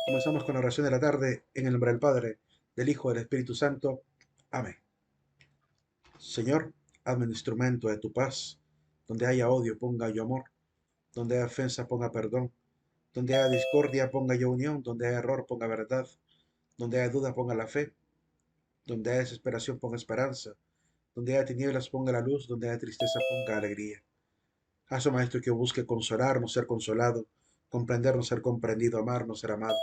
Comenzamos con la oración de la tarde en el nombre del Padre, del Hijo y del Espíritu Santo. Amén. Señor, hazme un instrumento de tu paz. Donde haya odio, ponga yo amor. Donde haya ofensa, ponga perdón. Donde haya discordia, ponga yo unión. Donde haya error, ponga verdad. Donde haya duda, ponga la fe. Donde haya desesperación, ponga esperanza. Donde haya tinieblas, ponga la luz. Donde haya tristeza, ponga alegría. Haz, oh Maestro, que yo busque consolarnos, ser consolado, comprendernos, ser comprendido, amarnos, ser amado.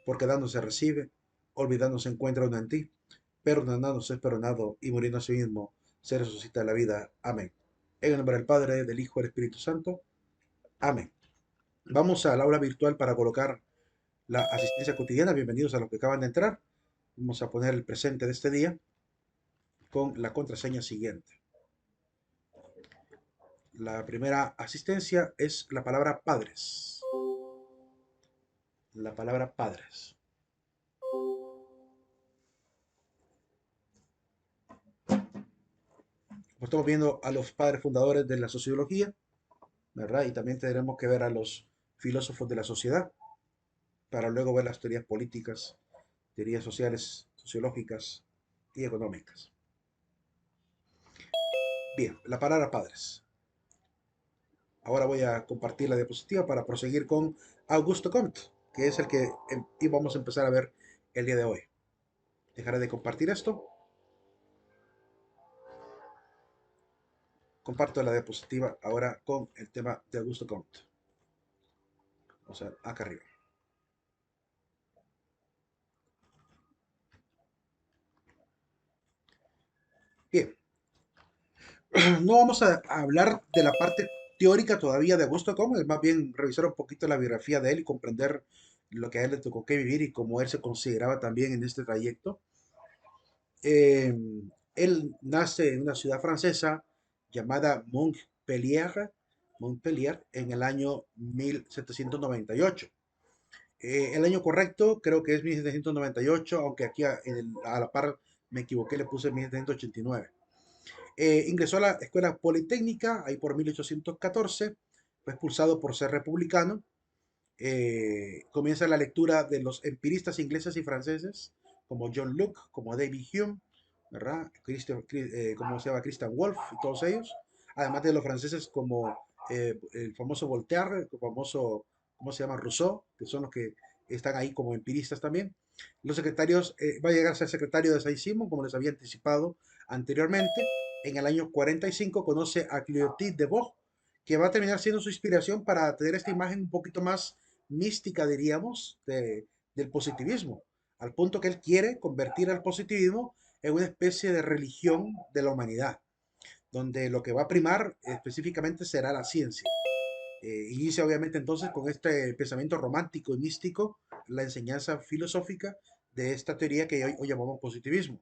Porque dando se recibe, olvidando se encuentra uno en ti, perdonando se es perdonado y muriendo a sí mismo se resucita de la vida. Amén. En el nombre del Padre, del Hijo y del Espíritu Santo. Amén. Vamos al aula virtual para colocar la asistencia cotidiana. Bienvenidos a los que acaban de entrar. Vamos a poner el presente de este día con la contraseña siguiente. La primera asistencia es la palabra padres. La palabra padres. Pues estamos viendo a los padres fundadores de la sociología, ¿verdad? Y también tendremos que ver a los filósofos de la sociedad para luego ver las teorías políticas, teorías sociales, sociológicas y económicas. Bien, la palabra padres. Ahora voy a compartir la diapositiva para proseguir con Augusto Comte, que es el que íbamos a empezar a ver el día de hoy. Dejaré de compartir esto. Comparto la diapositiva ahora con el tema de Augusto Comte. Vamos a ver acá arriba. Bien, no vamos a hablar de la parte teórica todavía de Augusto Comte, es más bien revisar un poquito la biografía de él y comprender lo que a él le tocó que vivir y cómo él se consideraba también en este trayecto. Eh, Él nace en una ciudad francesa llamada Montpellier en el año 1798. El año correcto creo que es 1798, aunque aquí a la par me equivoqué, le puse 1789. Ingresó a la escuela politécnica ahí por 1814, fue expulsado por ser republicano. Comienza la lectura de los empiristas ingleses y franceses como John Locke, como David Hume, ¿verdad? ¿Cómo se llama? Christian Wolff y todos ellos. Además de los franceses como el famoso Voltaire, el famoso, ¿cómo se llama? Rousseau, que son los que están ahí como empiristas también. Los secretarios, va a llegar a ser secretario de Saint-Simon, como les había anticipado anteriormente. En el año 45 conoce a Clotilde de Vaux, que va a terminar siendo su inspiración para tener esta imagen un poquito más mística, diríamos, del positivismo, al punto que él quiere convertir al positivismo en una especie de religión de la humanidad, donde lo que va a primar específicamente será la ciencia. Inicia obviamente entonces con este pensamiento romántico y místico la enseñanza filosófica de esta teoría que hoy llamamos positivismo.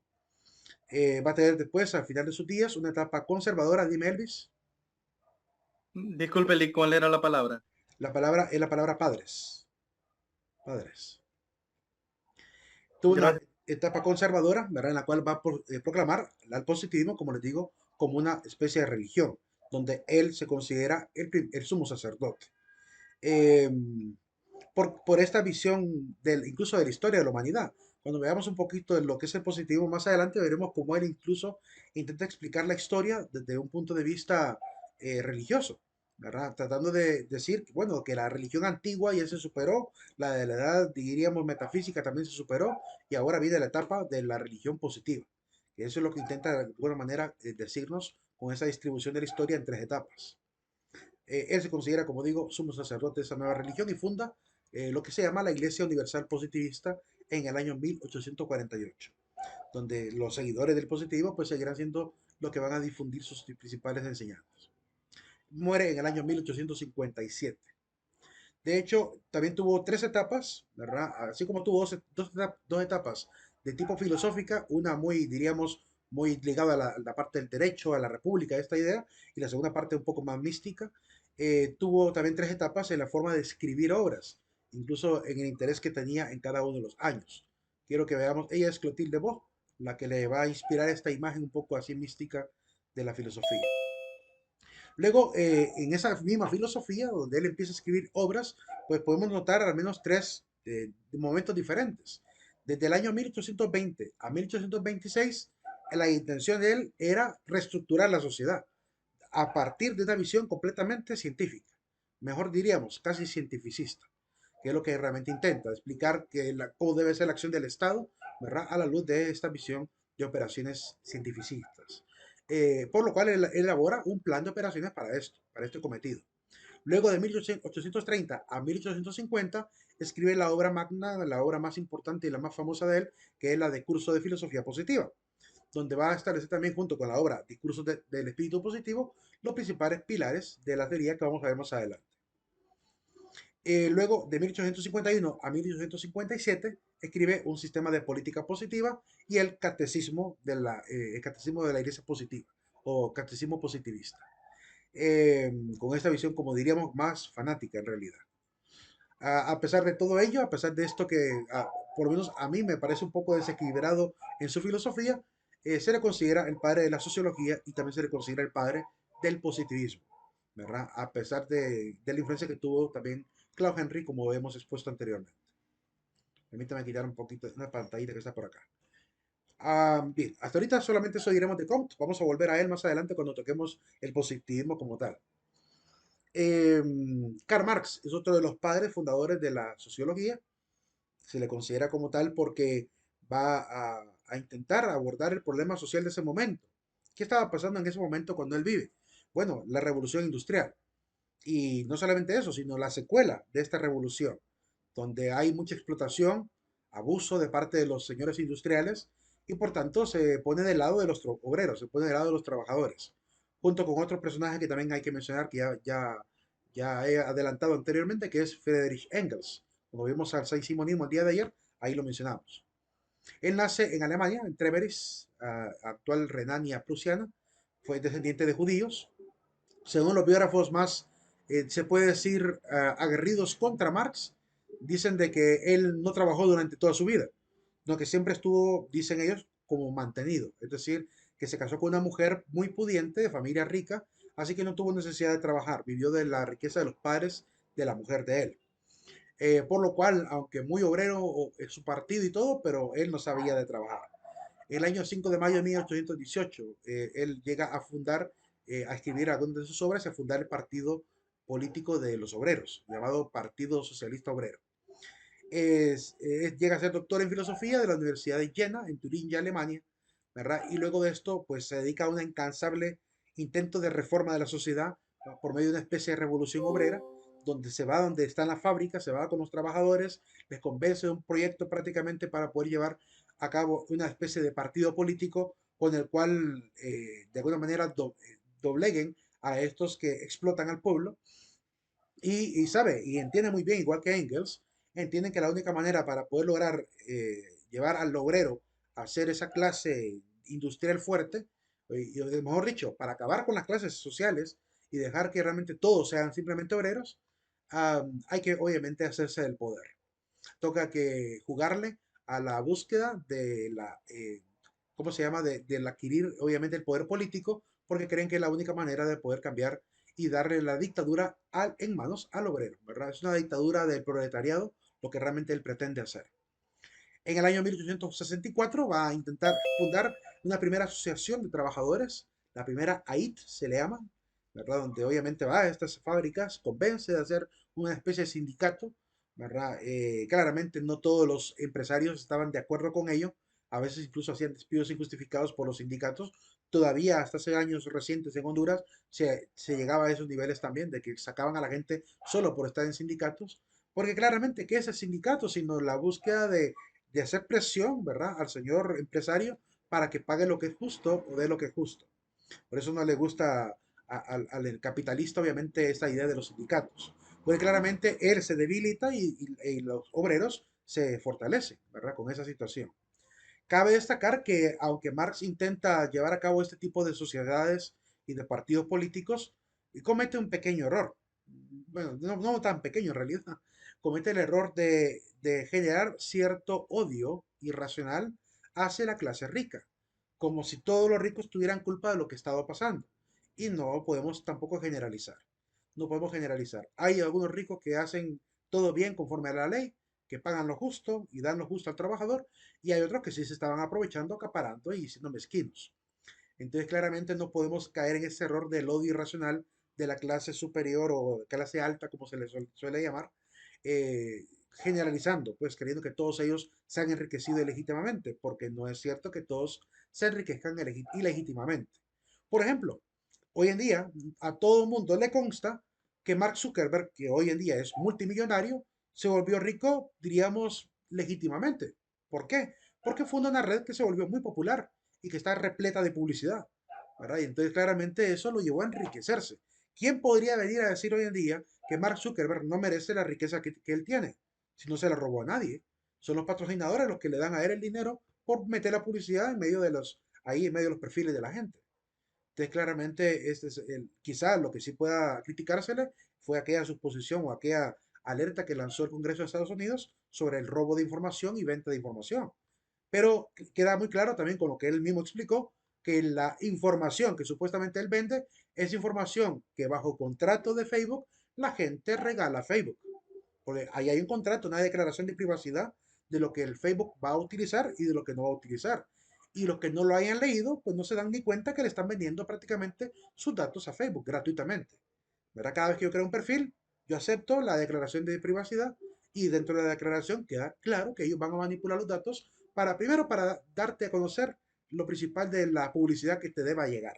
Va a tener después, al final de sus días, una etapa conservadora. Dime, Elvis. Disculpe, ¿cuál era la palabra? La palabra es la palabra padres. Padres. Tuvo una Gracias. etapa conservadora, ¿verdad? En la cual va a proclamar al positivismo, como les digo, como una especie de religión, donde él se considera el sumo sacerdote. Eh, por esta visión incluso de la historia de la humanidad. Cuando veamos un poquito de lo que es el positivismo más adelante, veremos cómo él incluso intenta explicar la historia desde un punto de vista religioso, ¿verdad? Tratando de decir, bueno, que la religión antigua ya se superó, la de la edad, diríamos, metafísica también se superó, y ahora viene la etapa de la religión positiva. Y eso es lo que intenta de alguna manera decirnos con esa distribución de la historia en tres etapas. Él se considera, como digo, sumo sacerdote de esa nueva religión y funda lo que se llama la Iglesia Universal Positivista en el año 1848, donde los seguidores del positivismo pues seguirán siendo los que van a difundir sus principales enseñanzas. Muere en el año 1857. De hecho, también tuvo tres etapas, ¿verdad? Así como tuvo dos etapas de tipo filosófica, una muy, diríamos, muy ligada a la parte del derecho, a la república, esta idea, y la segunda parte un poco más mística. Tuvo también tres etapas en la forma de escribir obras, incluso en el interés que tenía en cada uno de los años. Quiero que veamos, ella es Clotilde Bo, la que le va a inspirar esta imagen un poco así mística de la filosofía. Luego, en esa misma filosofía, donde él empieza a escribir obras, pues podemos notar al menos tres de momentos diferentes. Desde el año 1820 a 1826, la intención de él era reestructurar la sociedad a partir de una visión completamente científica, mejor diríamos, casi cientificista, que es lo que realmente intenta explicar cómo debe ser la acción del Estado, ¿verdad? A la luz de esta visión de operaciones cientificistas. Por lo cual él elabora un plan de operaciones para esto, para este cometido. Luego de 1830 a 1850 escribe la obra magna, la obra más importante y la más famosa de él, que es la de Curso de Filosofía Positiva, donde va a establecer también junto con la obra Discursos del Espíritu Positivo los principales pilares de la teoría que vamos a ver más adelante. Luego, de 1851 a 1857, escribe un sistema de política positiva y el catecismo de la Iglesia Positiva o catecismo positivista, con esta visión, como diríamos, más fanática en realidad. A pesar de todo ello, a pesar de esto que por lo menos a mí me parece un poco desequilibrado en su filosofía, se le considera el padre de la sociología y también se le considera el padre del positivismo, ¿verdad? A pesar de la influencia que tuvo también Claude Henry, como hemos expuesto anteriormente. Permítame quitar un poquito de una pantallita que está por acá. Bien, hasta ahorita solamente eso diremos de Comte. Vamos a volver a él más adelante cuando toquemos el positivismo como tal. Karl Marx es otro de los padres fundadores de la sociología. Se le considera como tal porque va a intentar abordar el problema social de ese momento. ¿Qué estaba pasando en ese momento cuando él vive? Bueno, la revolución industrial. Y no solamente eso, sino la secuela de esta revolución, donde hay mucha explotación, abuso de parte de los señores industriales y por tanto se pone del lado de los obreros, se pone del lado de los trabajadores, junto con otros personajes que también hay que mencionar que ya he adelantado anteriormente, que es Friedrich Engels. Como vimos al Saint Simonismo el día de ayer, ahí lo mencionamos. Él nace en Alemania, en Treveris, actual Renania prusiana, fue descendiente de judíos. Según los biógrafos más, se puede decir, aguerridos contra Marx, dicen de que él no trabajó durante toda su vida, no que siempre estuvo, dicen ellos, como mantenido, es decir, que se casó con una mujer muy pudiente, de familia rica, así que no tuvo necesidad de trabajar, vivió de la riqueza de los padres de la mujer de él. Por lo cual, aunque muy obrero en su partido y todo, pero él no sabía de trabajar. El año 5 de mayo de 1818, él llega a fundar, a escribir algunas de sus obras y a fundar el partido político de los obreros, llamado Partido Socialista Obrero. Llega a ser doctor en filosofía de la Universidad de Jena, en Turingia, Alemania, ¿verdad? Y luego de esto, pues se dedica a un incansable intento de reforma de la sociedad, ¿no? Por medio de una especie de revolución obrera, donde se va donde están las fábricas, se va con los trabajadores, les convence de un proyecto prácticamente para poder llevar a cabo una especie de partido político con el cual de alguna manera dobleguen a estos que explotan al pueblo y sabe, y entiende muy bien, igual que Engels, entienden que la única manera para poder lograr llevar al obrero a ser esa clase industrial fuerte, y mejor dicho, para acabar con las clases sociales y dejar que realmente todos sean simplemente obreros, hay que obviamente hacerse del poder. Toca que jugarle a la búsqueda de ¿cómo se llama? Del adquirir obviamente el poder político, porque creen que es la única manera de poder cambiar y darle la dictadura en manos al obrero, ¿verdad? Es una dictadura del proletariado, lo que realmente él pretende hacer. En el año 1864 va a intentar fundar una primera asociación de trabajadores, la primera AIT se le llama, ¿verdad? Donde obviamente va a estas fábricas, convence de hacer una especie de sindicato, ¿verdad? Claramente no todos los empresarios estaban de acuerdo con ello, a veces incluso hacían despidos injustificados por los sindicatos. Todavía hasta hace años recientes en Honduras se llegaba a esos niveles también, de que sacaban a la gente solo por estar en sindicatos, porque claramente, ¿qué es el sindicato? Sino la búsqueda de hacer presión, ¿verdad?, al señor empresario para que pague lo que es justo o dé lo que es justo. Por eso no le gusta al capitalista, obviamente, esta idea de los sindicatos. Porque claramente él se debilita y los obreros se fortalecen, ¿verdad?, con esa situación. Cabe destacar que aunque Marx intenta llevar a cabo este tipo de sociedades y de partidos políticos, comete un pequeño error. Bueno, no tan pequeño en realidad. Comete el error de generar cierto odio irracional hacia la clase rica, como si todos los ricos tuvieran culpa de lo que estaba pasando. Y no podemos tampoco generalizar. No podemos generalizar. Hay algunos ricos que hacen todo bien conforme a la ley, que pagan lo justo y dan lo justo al trabajador, y hay otros que sí se estaban aprovechando, acaparando y siendo mezquinos. Entonces, claramente no podemos caer en ese error del odio irracional de la clase superior o clase alta, como se le suele llamar, eh, generalizando, pues creyendo que todos ellos se han enriquecido ilegítimamente, porque no es cierto que todos se enriquezcan ilegítimamente. Por ejemplo, hoy en día a todo el mundo le consta que Mark Zuckerberg, que hoy en día es multimillonario, se volvió rico, diríamos, legítimamente. ¿Por qué? Porque funda una red que se volvió muy popular y que está repleta de publicidad, ¿verdad? Y entonces claramente eso lo llevó a enriquecerse. ¿Quién podría venir a decir hoy en día que Mark Zuckerberg no merece la riqueza que él tiene? Si no se la robó a nadie. Son los patrocinadores los que le dan a él el dinero por meter la publicidad en medio de ahí en medio de los perfiles de la gente. Entonces, claramente, este es quizá lo que sí pueda criticársele fue aquella suposición o aquella alerta que lanzó el Congreso de Estados Unidos sobre el robo de información y venta de información. Pero queda muy claro también con lo que él mismo explicó, que la información que supuestamente él vende es información que bajo contrato de Facebook la gente regala a Facebook. Porque ahí hay un contrato, una declaración de privacidad de lo que el Facebook va a utilizar y de lo que no va a utilizar. Y los que no lo hayan leído, pues no se dan ni cuenta que le están vendiendo prácticamente sus datos a Facebook gratuitamente. ¿Verdad? Cada vez que yo creo un perfil, yo acepto la declaración de privacidad y dentro de la declaración queda claro que ellos van a manipular los datos para, primero, para darte a conocer lo principal de la publicidad que te deba llegar,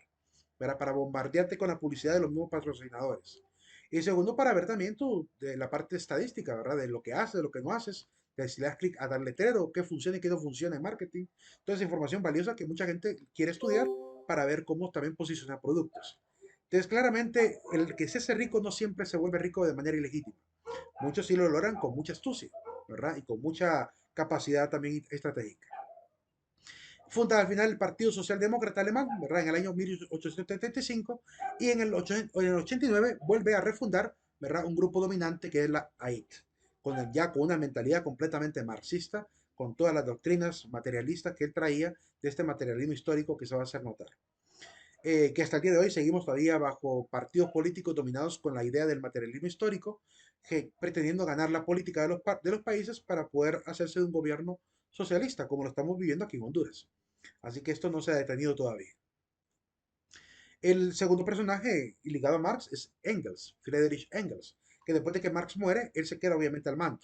¿verdad? Para bombardearte con la publicidad de los mismos patrocinadores. Y segundo, para ver también de la parte estadística, ¿verdad? De lo que haces, de lo que no haces, de si le das clic a dar letrero, qué funciona y qué no funciona en marketing. Toda esa información valiosa que mucha gente quiere estudiar para ver cómo también posicionar productos. Entonces, claramente, el que se hace rico no siempre se vuelve rico de manera ilegítima. Muchos sí lo logran con mucha astucia, ¿verdad? Y con mucha capacidad también estratégica. Funda al final el Partido Socialdemócrata Alemán, ¿verdad? En el año 1875 y en el 89 vuelve a refundar, ¿verdad? Un grupo dominante que es la AIT, ya con una mentalidad completamente marxista, con todas las doctrinas materialistas que él traía de este materialismo histórico que se va a hacer notar. Que hasta el día de hoy seguimos todavía bajo partidos políticos dominados con la idea del materialismo histórico, que, pretendiendo ganar la política de los países para poder hacerse de un gobierno socialista, como lo estamos viviendo aquí en Honduras. Así que esto no se ha detenido todavía. El segundo personaje ligado a Marx es Engels, Friedrich Engels, que después de que Marx muere, él se queda obviamente al mando,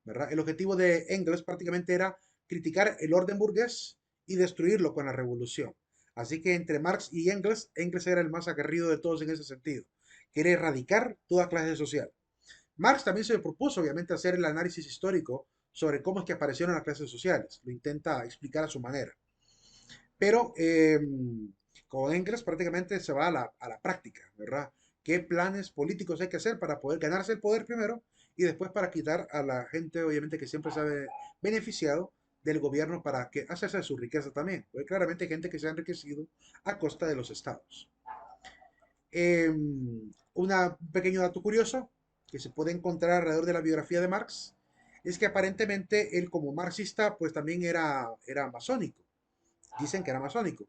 ¿verdad? El objetivo de Engels prácticamente era criticar el orden burgués y destruirlo con la revolución. Así que entre Marx y Engels, Engels era el más aguerrido de todos en ese sentido. Quiere erradicar toda clase social. Marx también se propuso, obviamente, hacer el análisis histórico sobre cómo es que aparecieron las clases sociales. Lo intenta explicar a su manera. Pero con Engels prácticamente se va a la práctica, ¿verdad? ¿Qué planes políticos hay que hacer para poder ganarse el poder primero y después para quitar a la gente, obviamente, que siempre se ha beneficiado del gobierno para que hacerse de su riqueza también? Porque claramente hay gente que se ha enriquecido a costa de los estados. Un pequeño dato curioso que se puede encontrar alrededor de la biografía de Marx es que aparentemente él como marxista pues también era masónico. Dicen que era masónico.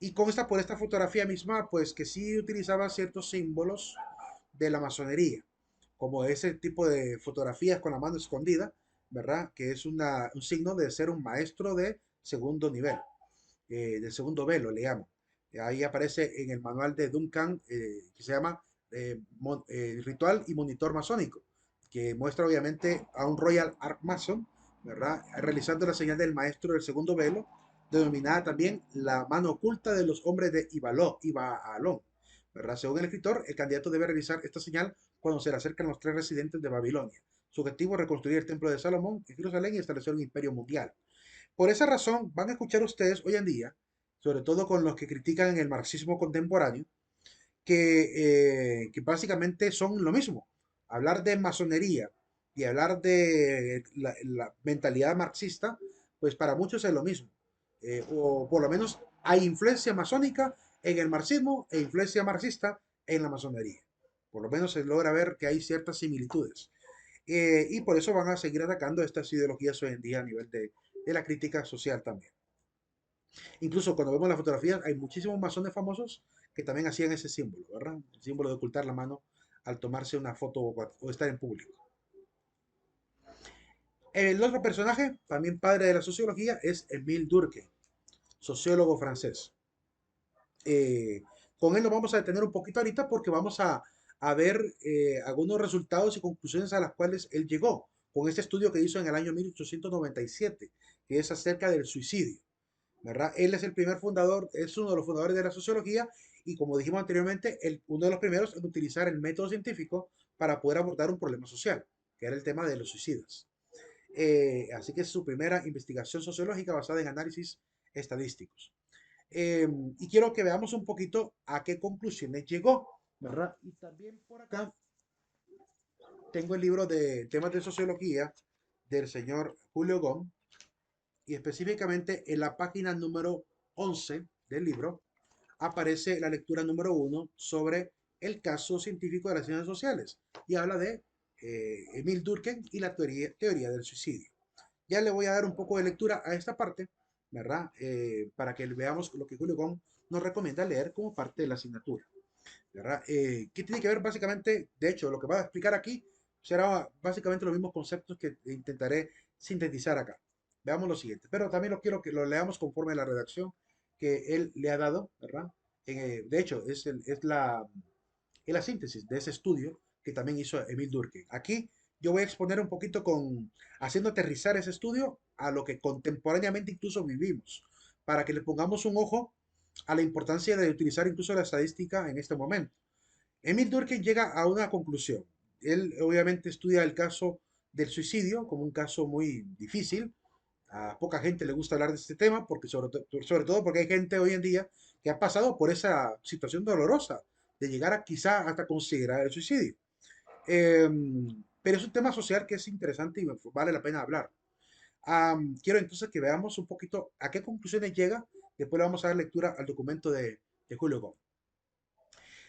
Y consta por esta fotografía misma, pues que sí utilizaba ciertos símbolos de la masonería, como ese tipo de fotografías con la mano escondida, ¿verdad? Que es un signo de ser un maestro de segundo nivel, del segundo velo, le llaman. Ahí aparece en el manual de Duncan, que se llama Ritual y Monitor Masónico, que muestra obviamente a un Royal Ark Mason, ¿verdad? Realizando la señal del maestro del segundo velo, denominada también la mano oculta de los hombres de Ibalón, ¿verdad? Según el escritor, el candidato debe realizar esta señal cuando se le acercan los tres residentes de Babilonia. Su objetivo es reconstruir el templo de Salomón en Jerusalén y establecer un imperio mundial. Por esa razón, van a escuchar ustedes hoy en día, sobre todo con los que critican el marxismo contemporáneo, que básicamente son lo mismo. Hablar de masonería y hablar de la mentalidad marxista, pues para muchos es lo mismo. O por lo menos hay influencia masónica en el marxismo e influencia marxista en la masonería. Por lo menos se logra ver que hay ciertas similitudes. Y por eso van a seguir atacando estas ideologías hoy en día a nivel de la crítica social también. Incluso cuando vemos las fotografías, hay muchísimos masones famosos que también hacían ese símbolo, ¿verdad? El símbolo de ocultar la mano al tomarse una foto o estar en público. El otro personaje, también padre de la sociología, es Émile Durkheim, sociólogo francés. Eh, con él nos vamos a detener un poquito ahorita porque vamos a ver algunos resultados y conclusiones a las cuales él llegó con este estudio que hizo en el año 1897, que es acerca del suicidio, ¿verdad? Él es el primer fundador, es uno de los fundadores de la sociología y como dijimos anteriormente, uno de los primeros en utilizar el método científico para poder abordar un problema social, que era el tema de los suicidas. Así que es su primera investigación sociológica basada en análisis estadísticos. Y quiero que veamos un poquito a qué conclusiones llegó, ¿verdad? Y también por acá tengo el libro de temas de sociología del señor Julio Gómez y específicamente en la página número 11 del libro aparece la lectura número 1 sobre el caso científico de las ciencias sociales y habla de Emil Durkheim y la teoría del suicidio. Ya le voy a dar un poco de lectura a esta parte, ¿verdad? Para que veamos lo que Julio Gómez nos recomienda leer como parte de la asignatura, ¿verdad? ¿Qué tiene que ver básicamente? De hecho, lo que va a explicar aquí será básicamente los mismos conceptos que intentaré sintetizar acá. Veamos lo siguiente, pero también lo quiero que lo leamos conforme a la redacción que él le ha dado, ¿verdad? De hecho, es la síntesis de ese estudio que también hizo Emil Durkheim. Aquí yo voy a exponer un poquito haciendo aterrizar ese estudio a lo que contemporáneamente incluso vivimos, para que le pongamos un ojo a la importancia de utilizar incluso la estadística en este momento. Emil Durkheim llega a una conclusión. Él obviamente estudia el caso del suicidio como un caso muy difícil. A poca gente le gusta hablar de este tema, porque sobre todo porque hay gente hoy en día que ha pasado por esa situación dolorosa de llegar a quizá hasta considerar el suicidio. Eh, pero es un tema social que es interesante y vale la pena hablar. Quiero entonces que veamos un poquito a qué conclusiones llega. Después le vamos a dar lectura al documento de Julio Gómez.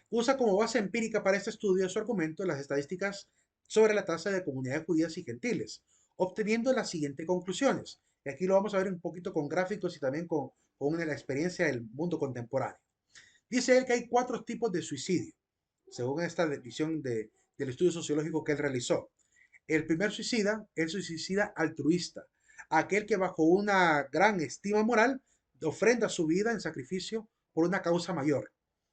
Usa como base empírica para este estudio su argumento las estadísticas sobre la tasa de comunidades judías y gentiles, obteniendo las siguientes conclusiones. Y aquí lo vamos a ver un poquito con gráficos y también con la experiencia del mundo contemporáneo. Dice él que hay cuatro tipos de suicidio, según esta visión del estudio sociológico que él realizó. El primer suicida es el suicida altruista, aquel que bajo una gran estima moral ofrenda su vida en sacrificio por una causa mayor.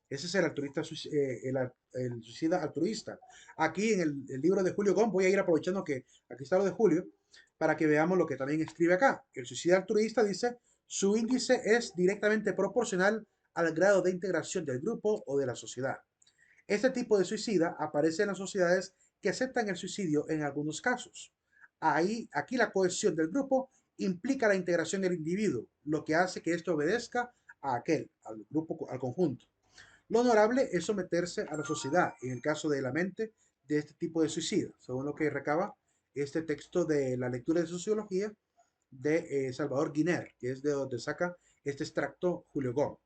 Ese es el altruista, el suicida altruista. Aquí en el libro de Julio Gómez, voy a ir aprovechando que aquí está lo de Julio, para que veamos lo que también escribe acá. El suicida altruista dice, su índice es directamente proporcional al grado de integración del grupo o de la sociedad. Este tipo de suicida aparece en las sociedades que aceptan el suicidio en algunos casos. Aquí la cohesión del grupo implica la integración del individuo, lo que hace que esto obedezca al grupo, al conjunto. Lo honorable es someterse a la sociedad, en el caso de la mente, de este tipo de suicida, según lo que recaba este texto de la lectura de sociología de Salvador Guiner, que es de donde saca este extracto Julio Gómez.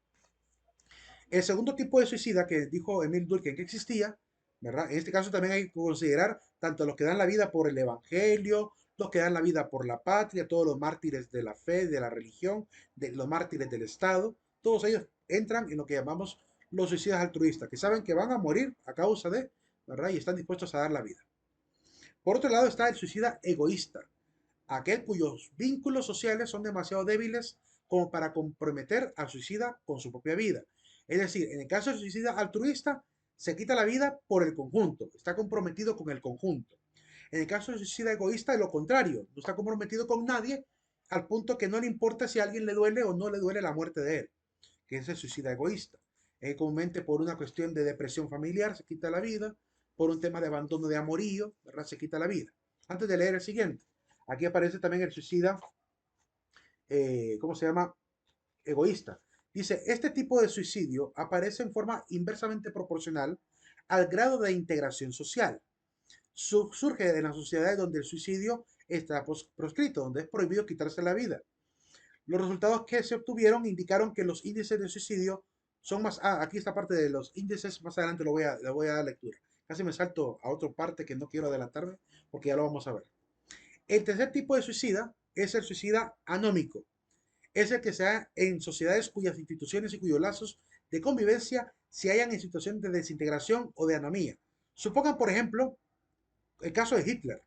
El segundo tipo de suicida que dijo Emil Durkheim que existía, ¿verdad? En este caso también hay que considerar tanto los que dan la vida por el Evangelio, los que dan la vida por la patria, todos los mártires de la fe, de la religión, de los mártires del Estado, todos ellos entran en lo que llamamos los suicidas altruistas, que saben que van a morir a causa de, ¿verdad? Y están dispuestos a dar la vida. Por otro lado está el suicida egoísta, aquel cuyos vínculos sociales son demasiado débiles como para comprometer al suicida con su propia vida. Es decir, en el caso del suicida altruista, se quita la vida por el conjunto, está comprometido con el conjunto. En el caso del suicida egoísta, es lo contrario, no está comprometido con nadie al punto que no le importa si a alguien le duele o no le duele la muerte de él, que es el suicida egoísta. Comúnmente por una cuestión de depresión familiar se quita la vida, por un tema de abandono de amorío, ¿verdad? Se quita la vida. Antes de leer el siguiente, aquí aparece también el suicida, ¿cómo se llama? Egoísta. Dice, este tipo de suicidio aparece en forma inversamente proporcional al grado de integración social. Surge en las sociedades donde el suicidio está proscrito, donde es prohibido quitarse la vida. Los resultados que se obtuvieron indicaron que los índices de suicidio son más... aquí esta parte de los índices, más adelante le voy a dar lectura. Casi me salto a otra parte que no quiero adelantarme porque ya lo vamos a ver. El tercer tipo de suicida es el suicida anómico. Es el que se da en sociedades cuyas instituciones y cuyos lazos de convivencia se hallan en situación de desintegración o de anomía. Supongan, por ejemplo, el caso de Hitler,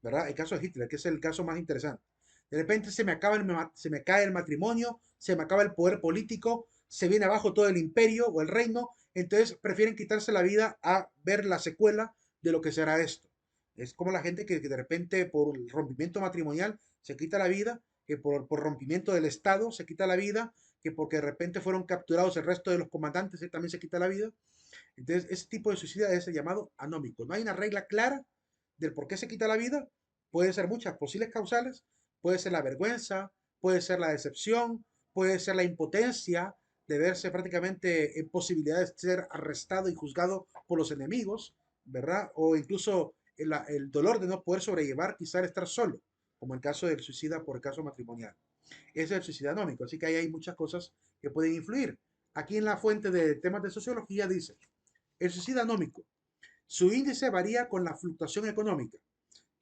¿verdad? El caso de Hitler, que es el caso más interesante. De repente se me cae el matrimonio, se me acaba el poder político, se viene abajo todo el imperio o el reino, entonces prefieren quitarse la vida a ver la secuela de lo que será esto. Es como la gente que de repente por el rompimiento matrimonial se quita la vida, que por rompimiento del Estado se quita la vida, que porque de repente fueron capturados el resto de los comandantes, él también se quita la vida. Entonces, ese tipo de suicidio es el llamado anómico. No hay una regla clara del por qué se quita la vida. Pueden ser muchas posibles causales. Puede ser la vergüenza, puede ser la decepción, puede ser la impotencia de verse prácticamente en posibilidad de ser arrestado y juzgado por los enemigos, ¿verdad? O incluso el dolor de no poder sobrellevar quizá el estar solo, como el caso del suicida por el caso matrimonial. Ese es el suicidio anómico, así que ahí hay muchas cosas que pueden influir. Aquí en la fuente de temas de sociología dice, el suicidio anómico. Su índice varía con la fluctuación económica.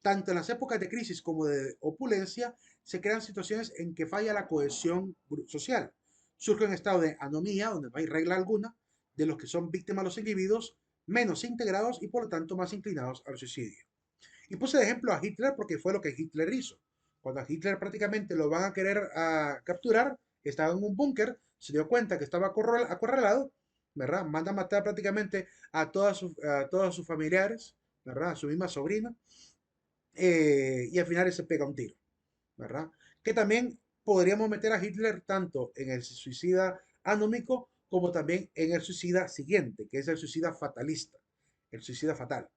Tanto en las épocas de crisis como de opulencia se crean situaciones en que falla la cohesión social. Surge un estado de anomía, donde no hay regla alguna, de los que son víctimas los individuos menos integrados y por lo tanto más inclinados al suicidio. Y puse de ejemplo a Hitler porque fue lo que Hitler hizo. Cuando a Hitler prácticamente lo van a querer capturar, estaba en un búnker, se dio cuenta que estaba acorralado, ¿verdad? Manda a matar prácticamente a todos sus familiares, ¿verdad? A su misma sobrina, y al final se pega un tiro, ¿verdad? Que también podríamos meter a Hitler tanto en el suicida anómico como también en el suicida siguiente, que es el suicida fatalista, el suicida fatal,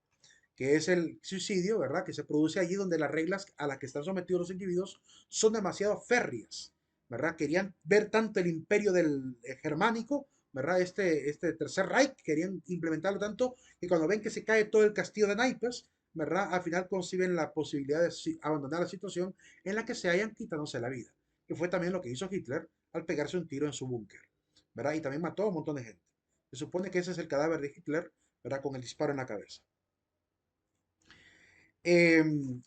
que es el suicidio, ¿verdad? Que se produce allí donde las reglas a las que están sometidos los individuos son demasiado férreas, ¿verdad? Querían ver tanto el imperio del germánico, ¿verdad? Este tercer Reich, querían implementarlo tanto que cuando ven que se cae todo el castillo de naipes, ¿verdad? Al final conciben la posibilidad de abandonar la situación en la que se hayan quitándose la vida, que fue también lo que hizo Hitler al pegarse un tiro en su búnker, ¿verdad? Y también mató a un montón de gente. Se supone que ese es el cadáver de Hitler, ¿verdad? Con el disparo en la cabeza.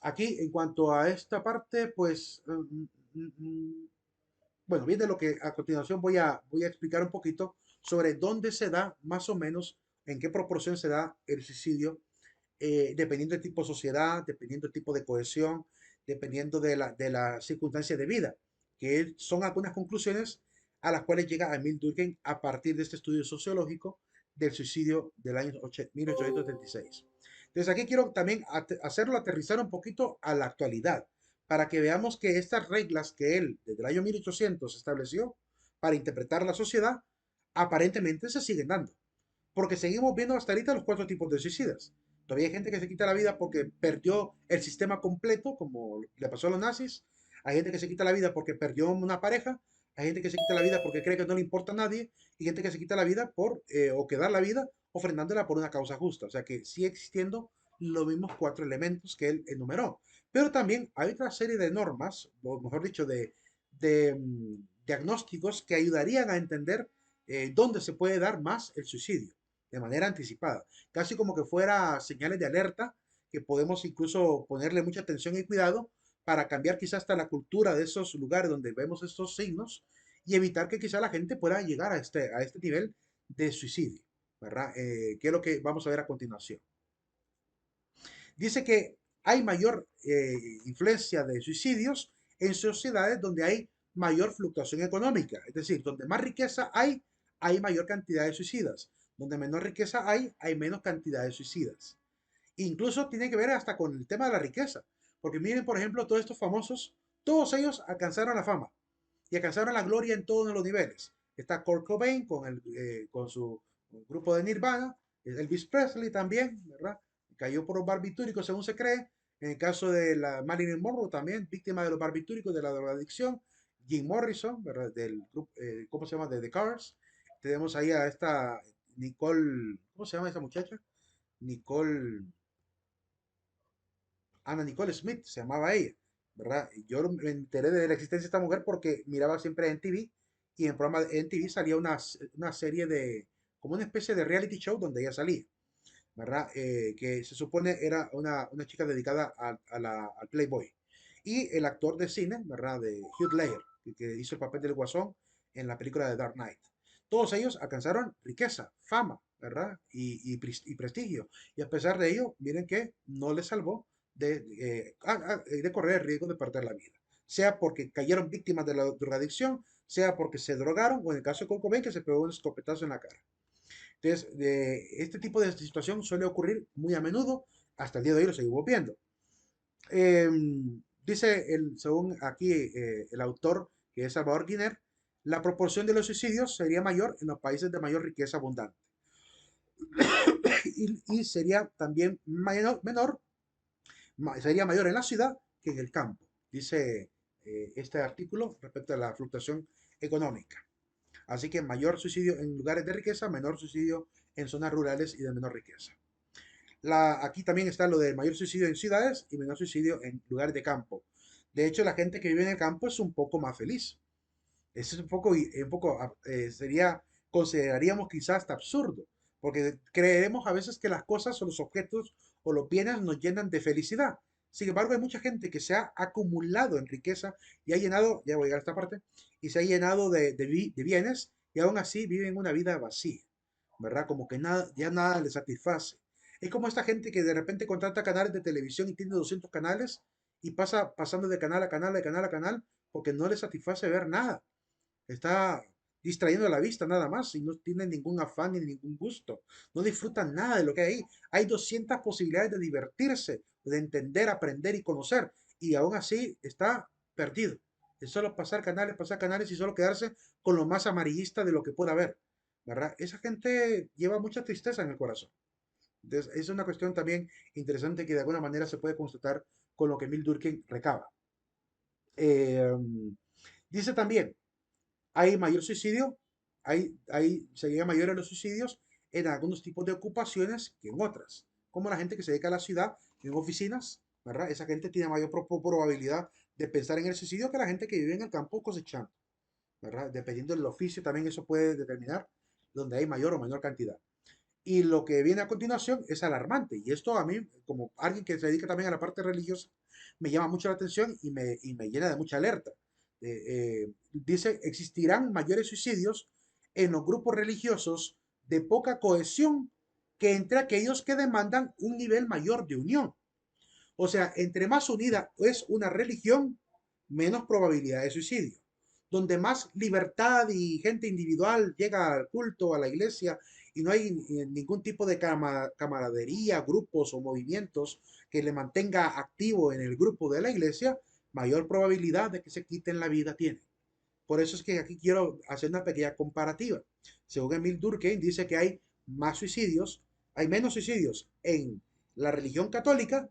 Aquí, en cuanto a esta parte, pues, bueno, viene lo que a continuación voy a explicar un poquito sobre dónde se da más o menos, en qué proporción se da el suicidio, dependiendo del tipo de sociedad, dependiendo del tipo de cohesión, dependiendo de la circunstancia de vida, que son algunas conclusiones a las cuales llega Emil Durkheim a partir de este estudio sociológico del suicidio del año 1836. Entonces aquí quiero también hacerlo aterrizar un poquito a la actualidad, para que veamos que estas reglas que él desde el año 1800 estableció para interpretar la sociedad, aparentemente se siguen dando. Porque seguimos viendo hasta ahorita los cuatro tipos de suicidas. Todavía hay gente que se quita la vida porque perdió el sistema completo, como le pasó a los nazis. Hay gente que se quita la vida porque perdió una pareja. Hay gente que se quita la vida porque cree que no le importa a nadie. Y gente que se quita la vida o que da la vida ofrendándola por una causa justa. O sea que sigue existiendo los mismos cuatro elementos que él enumeró. Pero también hay otra serie de normas, o mejor dicho, de diagnósticos que ayudarían a entender dónde se puede dar más el suicidio de manera anticipada, casi como que fuera señales de alerta que podemos incluso ponerle mucha atención y cuidado para cambiar quizás hasta la cultura de esos lugares donde vemos estos signos y evitar que quizá la gente pueda llegar a este nivel de suicidio, ¿verdad? Que es lo que vamos a ver a continuación. Dice que hay mayor influencia de suicidios en sociedades donde hay mayor fluctuación económica, es decir, donde más riqueza hay mayor cantidad de suicidas. Donde menor riqueza hay menos cantidad de suicidas. Incluso tiene que ver hasta con el tema de la riqueza. Porque miren, por ejemplo, todos estos famosos, todos ellos alcanzaron la fama y alcanzaron la gloria en todos los niveles. Está Kurt Cobain con su grupo de Nirvana, Elvis Presley también, ¿verdad? Cayó por los barbitúricos, según se cree. En el caso de la Marilyn Monroe también, víctima de los barbitúricos de la drogadicción. Jim Morrison, ¿verdad? Del grupo, ¿cómo se llama? De The Cars. Tenemos ahí a esta Nicole, ¿cómo se llama esa muchacha? Nicole, Ana Nicole Smith se llamaba ella, ¿verdad? Yo me enteré de la existencia de esta mujer porque miraba siempre en TV y en el programa de NTV salía una serie de, como una especie de reality show donde ella salía, ¿verdad? Que se supone era una chica dedicada al Playboy. Y el actor de cine, ¿verdad? De Heath Ledger, que hizo el papel del Guasón en la película de Dark Knight. Todos ellos alcanzaron riqueza, fama, ¿verdad? Y prestigio. Y a pesar de ello, miren que no les salvó de correr el riesgo de perder la vida, sea porque cayeron víctimas de la drogadicción, sea porque se drogaron, o en el caso de Kurt Cobain, que se pegó un escopetazo en la cara. Entonces, este tipo de situación suele ocurrir muy a menudo, hasta el día de hoy lo seguimos viendo. Dice, según aquí el autor, que es Salvador Guiner, la proporción de los suicidios sería mayor en los países de mayor riqueza abundante y sería también sería mayor en la ciudad que en el campo, dice este artículo respecto a la fluctuación económica. Así que mayor suicidio en lugares de riqueza, menor suicidio en zonas rurales y de menor riqueza. Aquí también está lo de mayor suicidio en ciudades y menor suicidio en lugares de campo. De hecho, la gente que vive en el campo es un poco más feliz. Eso es sería, consideraríamos quizás hasta absurdo, porque creeremos a veces que las cosas o los objetos o los bienes nos llenan de felicidad. Sin embargo, hay mucha gente que se ha acumulado en riqueza y ha llenado, ya voy a llegar a esta parte, y se ha llenado de bienes y aún así viven una vida vacía, ¿verdad? Como que nada, ya nada les satisface. Es como esta gente que de repente contrata canales de televisión y tiene 200 canales y pasa pasando de canal a canal, de canal a canal, porque no le satisface ver nada. Está distrayendo la vista nada más y no tiene ningún afán ni ningún gusto. No disfrutan nada de lo que hay ahí. Hay 200 posibilidades de divertirse, de entender, aprender y conocer. Y aún así está perdido. Es solo pasar canales y solo quedarse con lo más amarillista de lo que pueda haber. ¿Verdad? Esa gente lleva mucha tristeza en el corazón. Entonces, es una cuestión también interesante que de alguna manera se puede constatar con lo que Emil Durkheim recaba. Eh, Dice también, hay mayor suicidio, sería mayores los suicidios en algunos tipos de ocupaciones que en otras, como la gente que se dedica a la ciudad, en oficinas, ¿verdad? Esa gente tiene mayor probabilidad de pensar en el suicidio que la gente que vive en el campo cosechando, ¿verdad? Dependiendo del oficio, también eso puede determinar donde hay mayor o menor cantidad. Y lo que viene a continuación es alarmante. Y esto a mí, como alguien que se dedica también a la parte religiosa, me llama mucho la atención y me llena de mucha alerta. Dice, existirán mayores suicidios en los grupos religiosos de poca cohesión que entre aquellos que demandan un nivel mayor de unión. O sea, entre más unida es una religión, menos probabilidad de suicidio. Donde más libertad y gente individual llega al culto, a la iglesia, y no hay ningún tipo de camaradería, grupos o movimientos que le mantenga activo en el grupo de la iglesia, mayor probabilidad de que se quiten la vida tiene. Por eso es que aquí quiero hacer una pequeña comparativa. Según Emil Durkheim, dice que hay menos suicidios en la religión católica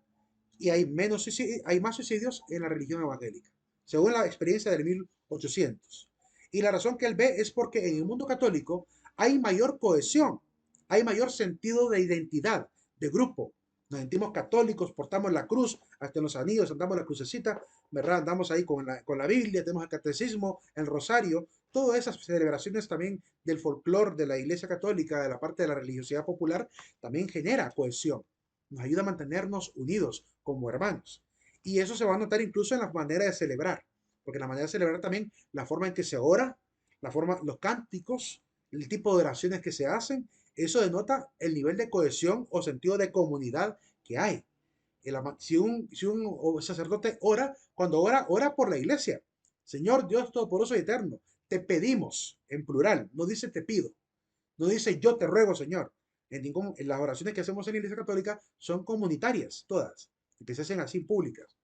y hay más suicidios en la religión evangélica, según la experiencia del 1800. Y la razón que él ve es porque en el mundo católico hay mayor cohesión, hay mayor sentido de identidad, de grupo. Nos sentimos católicos, portamos la cruz, hasta en los anillos andamos la crucecita, ¿verdad? Andamos ahí con la Biblia, tenemos el catecismo, el rosario, todas esas celebraciones también del folclore de la Iglesia Católica, de la parte de la religiosidad popular, también genera cohesión, nos ayuda a mantenernos unidos como hermanos. Y eso se va a notar incluso en la manera de celebrar, porque la manera de celebrar también, la forma en que se ora, los cánticos, el tipo de oraciones que se hacen, eso denota el nivel de cohesión o sentido de comunidad que hay. Si un sacerdote ora, cuando ora por la iglesia. Señor Dios Todopoderoso y Eterno, te pedimos, en plural, no dice te pido, no dice yo te ruego, Señor. En las oraciones que hacemos en la Iglesia Católica son comunitarias, todas, que se hacen así públicas.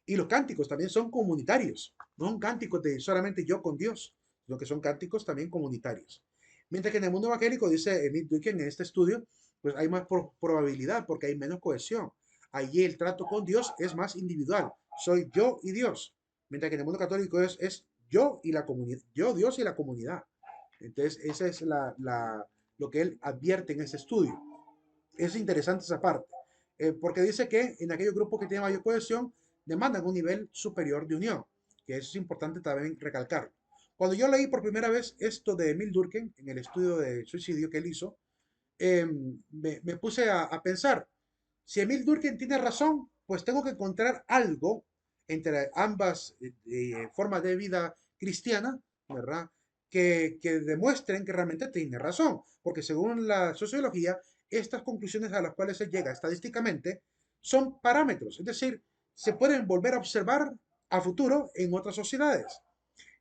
Y los cánticos también son comunitarios, no son cánticos de solamente yo con Dios, sino que son cánticos también comunitarios. Mientras que en el mundo evangélico, dice Emil Durkheim en este estudio, pues hay más probabilidad porque hay menos cohesión. Allí el trato con Dios es más individual, soy yo y Dios. Mientras que en el mundo católico es yo y la comunidad, yo, Dios y la comunidad. Entonces, esa es lo que él advierte en ese estudio. Es interesante esa parte, porque dice que en aquellos grupos que tienen mayor cohesión demandan un nivel superior de unión, que eso es importante también recalcar. Cuando yo leí por primera vez esto de Emil Durkheim en el estudio de suicidio que él hizo, me puse a pensar, si Emil Durkheim tiene razón, pues tengo que encontrar algo entre ambas formas de vida cristiana, ¿verdad? Que demuestren que realmente tiene razón, porque según la sociología, estas conclusiones a las cuales se llega estadísticamente son parámetros, es decir, se pueden volver a observar a futuro en otras sociedades.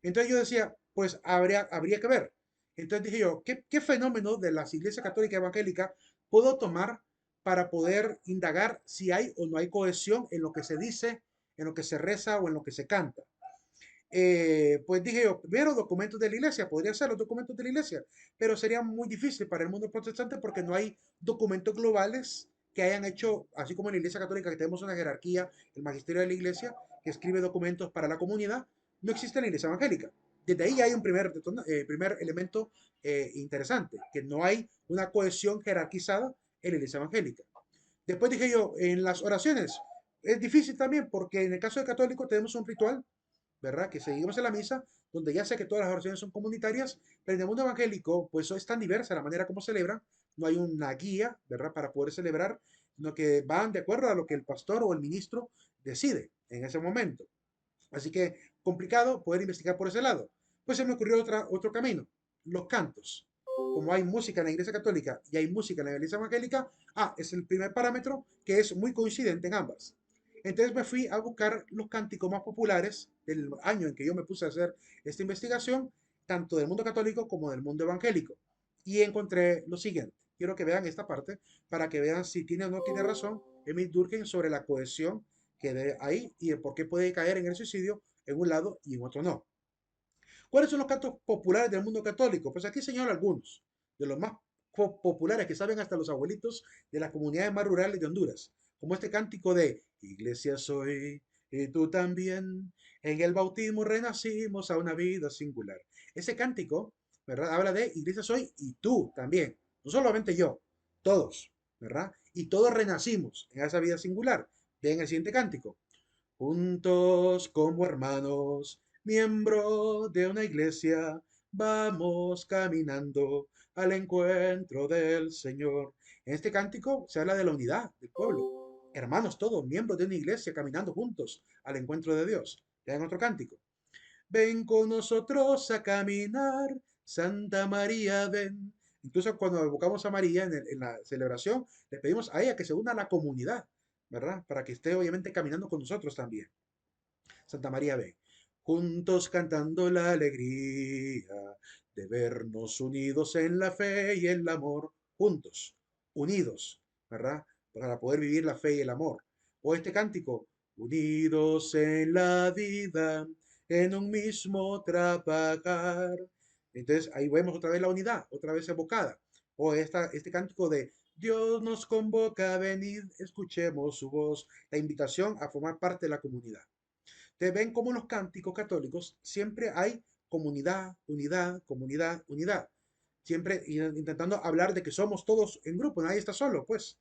Entonces yo decía, pues habría que ver. Entonces dije yo, ¿qué fenómeno de las iglesias católicas evangélicas puedo tomar para poder indagar si hay o no hay cohesión en lo que se dice, en lo que se reza o en lo que se canta? Pues dije yo, primero documentos de la iglesia, podría ser los documentos de la iglesia, pero sería muy difícil para el mundo protestante porque no hay documentos globales que hayan hecho, así como en la iglesia católica que tenemos una jerarquía, el magisterio de la iglesia que escribe documentos para la comunidad, no existe en la iglesia evangélica. Desde ahí hay un primer elemento interesante, que no hay una cohesión jerarquizada en la iglesia evangélica. Después dije yo, en las oraciones, es difícil también porque en el caso de católico tenemos un ritual, ¿verdad? Que seguimos en la misa, donde ya sé que todas las oraciones son comunitarias, pero en el mundo evangélico, pues es tan diversa la manera como celebran, no hay una guía, ¿verdad? Para poder celebrar, sino que van de acuerdo a lo que el pastor o el ministro decide en ese momento. Así que complicado poder investigar por ese lado. Pues se me ocurrió otro camino, los cantos. Como hay música en la iglesia católica y hay música en la iglesia evangélica, es el primer parámetro que es muy coincidente en ambas. Entonces me fui a buscar los cánticos más populares del año en que yo me puse a hacer esta investigación, tanto del mundo católico como del mundo evangélico. Y encontré lo siguiente. Quiero que vean esta parte para que vean si tiene o no tiene razón Emil Durkheim sobre la cohesión que hay y el por qué puede caer en el suicidio en un lado y en otro no. ¿Cuáles son los cantos populares del mundo católico? Pues aquí señalo algunos, de los más populares que saben hasta los abuelitos de las comunidades más rurales de Honduras, como este cántico de Iglesia soy y tú también, en el bautismo renacimos a una vida singular. Ese cántico, ¿verdad? Habla de Iglesia soy y tú también, no solamente yo, todos, ¿verdad? Y todos renacimos en esa vida singular. Ven el siguiente cántico. Juntos como hermanos, miembros de una iglesia, vamos caminando al encuentro del Señor. En este cántico se habla de la unidad del pueblo. Hermanos todos, miembros de una iglesia, caminando juntos al encuentro de Dios. Ya en otro cántico. Ven con nosotros a caminar, Santa María, ven. Incluso cuando evocamos a María en la celebración, le pedimos a ella que se una a la comunidad, ¿verdad? Para que esté obviamente caminando con nosotros también. Santa María, ven. Juntos cantando la alegría de vernos unidos en la fe y el amor, juntos, unidos, ¿verdad? Para poder vivir la fe y el amor. O este cántico, unidos en la vida, en un mismo trabajar. Entonces ahí vemos otra vez la unidad, otra vez evocada. O este cántico de Dios nos convoca, venid, escuchemos su voz, la invitación a formar parte de la comunidad. Te ven como en los cánticos católicos siempre hay comunidad, unidad, comunidad, unidad. Siempre intentando hablar de que somos todos en grupo, nadie está solo, pues.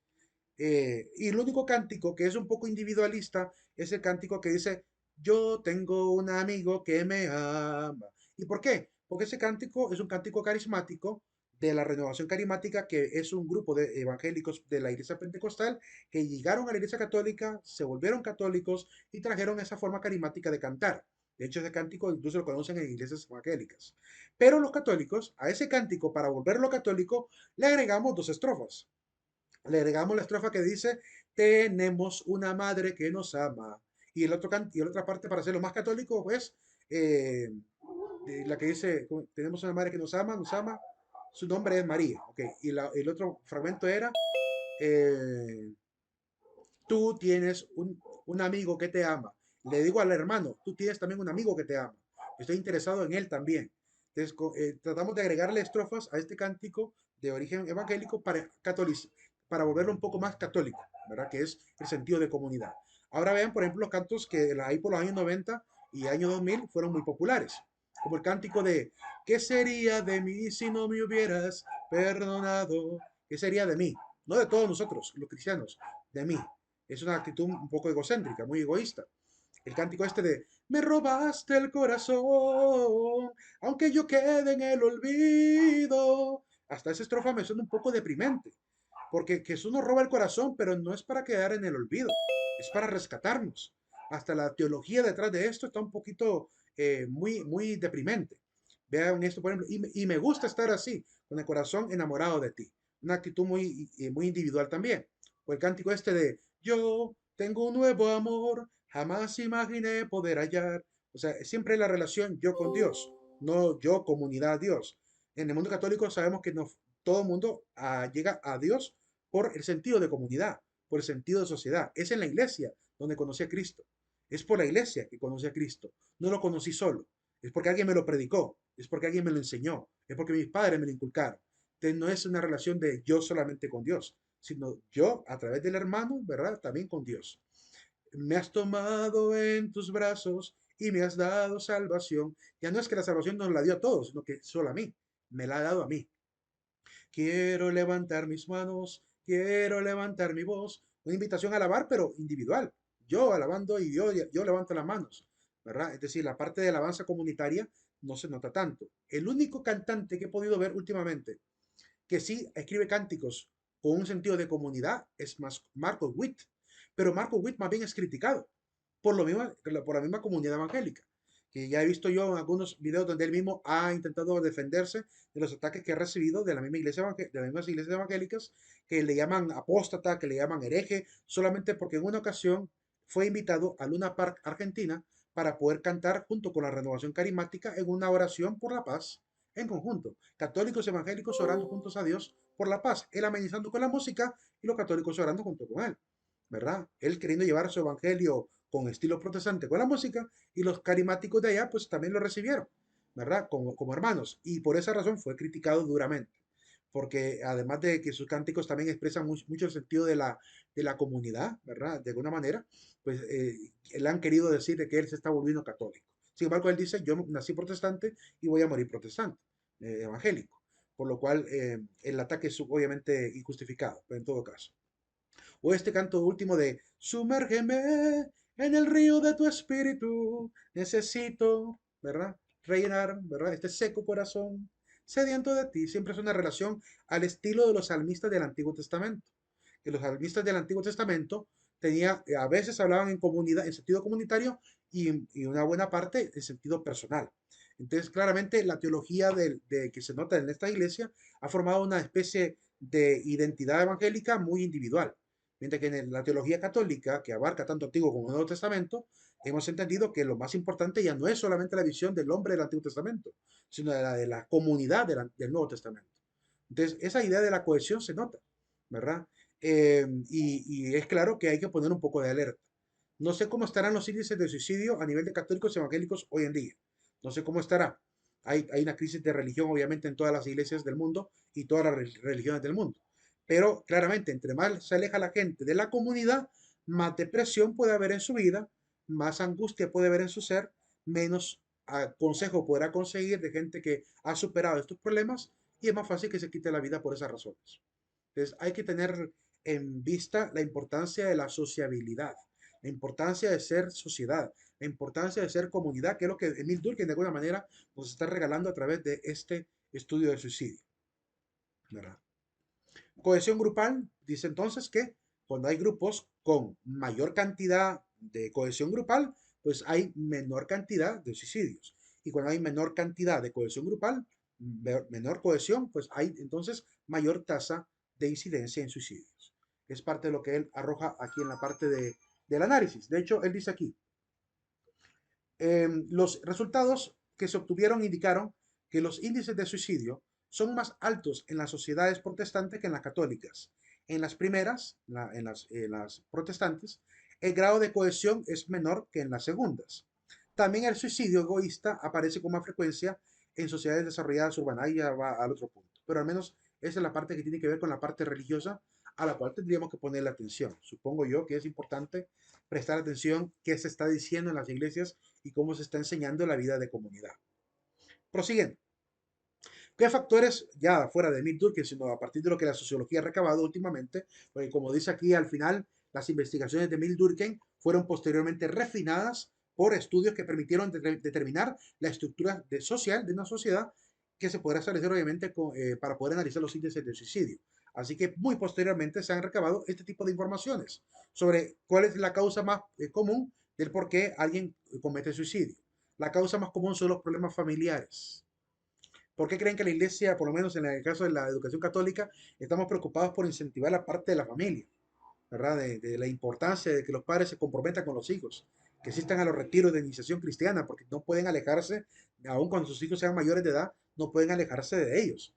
Y el único cántico que es un poco individualista es el cántico que dice, yo tengo un amigo que me ama. ¿Y por qué? Porque ese cántico es un cántico carismático de la Renovación Carismática, que es un grupo de evangélicos de la Iglesia Pentecostal que llegaron a la Iglesia Católica, se volvieron católicos y trajeron esa forma carismática de cantar. De hecho, ese cántico incluso lo conocen en iglesias evangélicas. Pero los católicos, a ese cántico, para volverlo católico, le agregamos dos estrofas. Le agregamos la estrofa que dice, tenemos una madre que nos ama. Y, y la otra parte, para hacerlo más católico, pues, la que dice, tenemos una madre que nos ama, su nombre es María. Okay. Y el otro fragmento era, eh, tú tienes un amigo que te ama. Le digo al hermano, tú tienes también un amigo que te ama. Estoy interesado en él también. Entonces, tratamos de agregarle estrofas a este cántico de origen evangélico para volverlo un poco más católico, ¿verdad? Que es el sentido de comunidad. Ahora vean, por ejemplo, los cantos que ahí por los años 90 y años 2000 fueron muy populares, como el cántico de ¿qué sería de mí si no me hubieras perdonado? ¿Qué sería de mí? No de todos nosotros, los cristianos, de mí. Es una actitud un poco egocéntrica, muy egoísta. El cántico este de me robaste el corazón, aunque yo quede en el olvido. Hasta esa estrofa me suena un poco deprimente, porque Jesús nos roba el corazón, pero no es para quedar en el olvido, es para rescatarnos. Hasta la teología detrás de esto está un poquito muy deprimente. Vean esto, por ejemplo, y me gusta estar así, con el corazón enamorado de ti. Una actitud muy individual también. O el cántico este de Yo tengo un nuevo amor, jamás imaginé poder hallar. O sea, siempre la relación yo con Dios, no yo comunidad a Dios. En el mundo católico sabemos que no, todo el mundo llega a Dios por el sentido de comunidad, por el sentido de sociedad. Es en la iglesia donde conocí a Cristo. Es por la iglesia que conocí a Cristo. No lo conocí solo. Es porque alguien me lo predicó. Es porque alguien me lo enseñó. Es porque mis padres me lo inculcaron. Entonces no es una relación de yo solamente con Dios, sino yo a través del hermano, ¿verdad? También con Dios. Me has tomado en tus brazos y me has dado salvación. Ya no es que la salvación nos la dio a todos, sino que solo a mí, me la ha dado a mí. Quiero levantar mis manos, quiero levantar mi voz. Una invitación a alabar, pero individual. Yo alabando y yo levanto las manos, ¿verdad? Es decir, la parte de alabanza comunitaria no se nota tanto. El único cantante que he podido ver últimamente que sí escribe cánticos con un sentido de comunidad es más Marcos Witt, pero Marcos Witt más bien es criticado por, lo mismo, por la misma comunidad evangélica, que ya he visto yo en algunos videos donde él mismo ha intentado defenderse de los ataques que ha recibido de la misma iglesia, de las mismas iglesias evangélicas, que le llaman apóstata, que le llaman hereje, solamente porque en una ocasión fue invitado a Luna Park, Argentina, para poder cantar junto con la renovación carismática en una oración por la paz en conjunto. Católicos y evangélicos orando juntos a Dios por la paz. Él amenizando con la música y los católicos orando junto con él. ¿Verdad? Él queriendo llevar su evangelio con estilo protestante con la música y los carismáticos de allá pues también lo recibieron, ¿verdad? Como hermanos. Y por esa razón fue criticado duramente. Porque además de que sus cánticos también expresan mucho el sentido de la comunidad, ¿verdad? De alguna manera, pues le han querido decir de que él se está volviendo católico. Sin embargo, él dice, yo nací protestante y voy a morir protestante, evangélico. Por lo cual el ataque es obviamente injustificado, pero en todo caso. O este canto último de sumérgeme en el río de tu espíritu, necesito, ¿verdad? Rellenar, ¿verdad? Este seco corazón, sediento de ti, siempre es una relación al estilo de los salmistas del Antiguo Testamento. Que los salmistas del Antiguo Testamento a veces hablaban en comunidad, en sentido comunitario y una buena parte en sentido personal. Entonces, claramente, la teología que se nota en esta iglesia ha formado una especie de identidad evangélica muy individual. Mientras que en la teología católica, que abarca tanto Antiguo como Nuevo Testamento, hemos entendido que lo más importante ya no es solamente la visión del hombre del Antiguo Testamento, sino de la comunidad del Nuevo Testamento. Entonces, esa idea de la cohesión se nota, ¿verdad? Y es claro que hay que poner un poco de alerta. No sé cómo estarán los índices de suicidio a nivel de católicos y evangélicos hoy en día. No sé cómo estará. Hay una crisis de religión, obviamente, en todas las iglesias del mundo y todas las religiones del mundo. Pero claramente, entre más se aleja la gente de la comunidad, más depresión puede haber en su vida, más angustia puede haber en su ser, menos consejo podrá conseguir de gente que ha superado estos problemas y es más fácil que se quite la vida por esas razones. Entonces, hay que tener en vista la importancia de la sociabilidad, la importancia de ser sociedad, la importancia de ser comunidad, que es lo que Emil Durkheim de alguna manera nos está regalando a través de este estudio del suicidio, ¿verdad? Cohesión grupal dice entonces que cuando hay grupos con mayor cantidad de cohesión grupal, pues hay menor cantidad de suicidios. Y cuando hay menor cantidad de cohesión grupal, menor cohesión, pues hay entonces mayor tasa de incidencia en suicidios. Es parte de lo que él arroja aquí en la parte del análisis. De hecho, él dice aquí, los resultados que se obtuvieron indicaron que los índices de suicidio son más altos en las sociedades protestantes que en las católicas. En las primeras, las protestantes, el grado de cohesión es menor que en las segundas. También el suicidio egoísta aparece con más frecuencia en sociedades desarrolladas urbanas. Ahí ya va al otro punto. Pero al menos esa es la parte que tiene que ver con la parte religiosa a la cual tendríamos que ponerle atención. Supongo yo que es importante prestar atención qué se está diciendo en las iglesias y cómo se está enseñando la vida de comunidad. Prosiguiendo. ¿Qué factores, ya fuera de Emil Durkheim, sino a partir de lo que la sociología ha recabado últimamente? Porque como dice aquí al final, las investigaciones de Emil Durkheim fueron posteriormente refinadas por estudios que permitieron determinar la estructura social de una sociedad que se podrá establecer obviamente para poder analizar los índices de suicidio. Así que muy posteriormente se han recabado este tipo de informaciones sobre cuál es la causa más común del por qué alguien comete suicidio. La causa más común son los problemas familiares. ¿Por qué creen que la iglesia, por lo menos en el caso de la educación católica, estamos preocupados por incentivar la parte de la familia? ¿verdad? De la importancia de que los padres se comprometan con los hijos, que asistan a los retiros de iniciación cristiana, porque no pueden alejarse, aun cuando sus hijos sean mayores de edad, no pueden alejarse de ellos.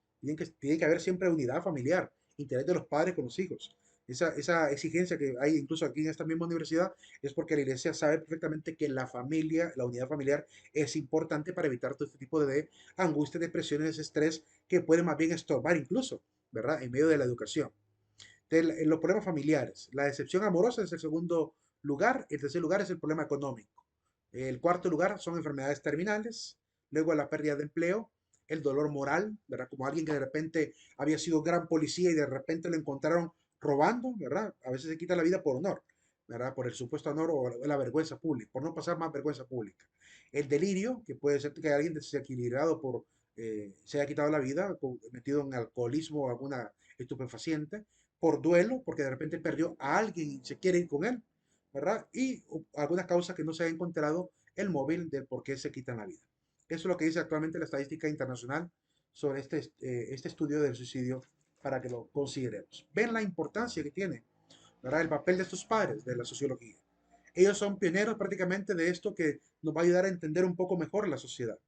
Tiene que haber siempre unidad familiar, interés de los padres con los hijos. Esa exigencia que hay incluso aquí en esta misma universidad es porque la iglesia sabe perfectamente que la familia, la unidad familiar es importante para evitar todo este tipo de angustias, depresiones, estrés que pueden más bien estorbar incluso, ¿verdad? En medio de la educación. En los problemas familiares, la decepción amorosa es el segundo lugar, el tercer lugar es el problema económico. El cuarto lugar son enfermedades terminales, luego la pérdida de empleo, el dolor moral, ¿verdad? Como alguien que de repente había sido gran policía y de repente lo encontraron robando, ¿verdad? A veces se quita la vida por honor, ¿verdad? Por el supuesto honor o la vergüenza pública, por no pasar más vergüenza pública. El delirio, que puede ser que alguien desequilibrado se haya quitado la vida, metido en alcoholismo o alguna estupefaciente, por duelo, porque de repente perdió a alguien y se quiere ir con él, ¿verdad? Y algunas causas que no se ha encontrado el móvil del por qué se quitan la vida. Eso es lo que dice actualmente la estadística internacional sobre este estudio del suicidio para que lo consideremos. Ven la importancia que tiene, ¿verdad? El papel de estos padres de la sociología. Ellos son pioneros prácticamente de esto que nos va a ayudar a entender un poco mejor la sociedad.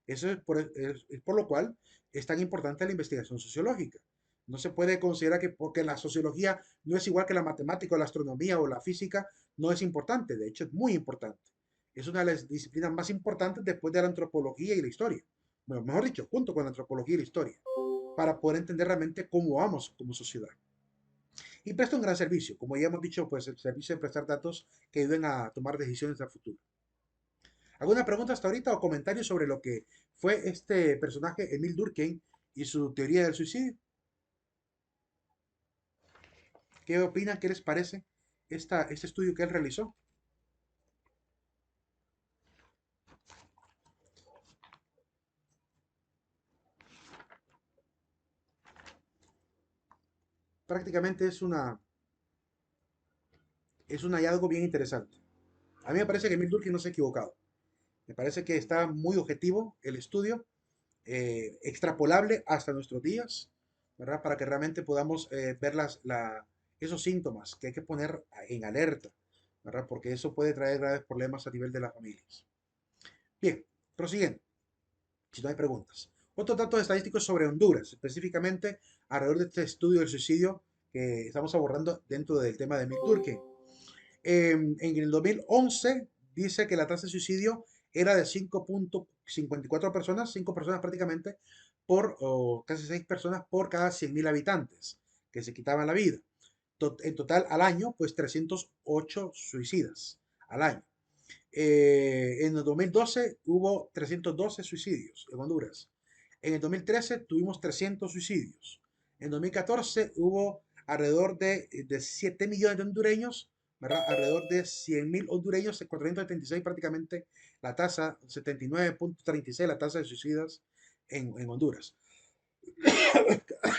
Eso es por lo cual es tan importante la investigación sociológica. No se puede considerar que porque la sociología no es igual que la matemática o la astronomía o la física, no es importante. De hecho, es muy importante. Es una de las disciplinas más importantes después de la antropología y la historia. Bueno, mejor dicho, junto con la antropología y la historia, para poder entender realmente cómo vamos como sociedad. Y presta un gran servicio. Como ya hemos dicho, pues el servicio de prestar datos que ayuden a tomar decisiones a futuro. ¿Alguna pregunta hasta ahorita o comentarios sobre lo que fue este personaje, Emil Durkheim, y su teoría del suicidio? ¿Qué opinan? ¿Qué les parece este estudio que él realizó? Prácticamente es un hallazgo bien interesante. A mí me parece que Emil Durkheim no se ha equivocado. Me parece que está muy objetivo el estudio, extrapolable hasta nuestros días, ¿verdad? Para que realmente podamos ver esos síntomas que hay que poner en alerta, ¿verdad? Porque eso puede traer graves problemas a nivel de las familias. Bien, prosiguiendo, si no hay preguntas. Otros datos estadísticos sobre Honduras, específicamente alrededor de este estudio del suicidio que estamos abordando dentro del tema de Emil Durkheim. En el 2011 dice que la tasa de suicidio era de 5.54 personas, 5 personas prácticamente, o casi 6 personas por cada 100.000 habitantes que se quitaban la vida. En total al año, pues 308 suicidas al año. En el 2012 hubo 312 suicidios en Honduras. En el 2013 tuvimos 300 suicidios. En 2014 hubo alrededor de 7 millones de hondureños, ¿verdad? Alrededor de 100.000 hondureños, 476 prácticamente la tasa, 79.36 la tasa de suicidas en Honduras.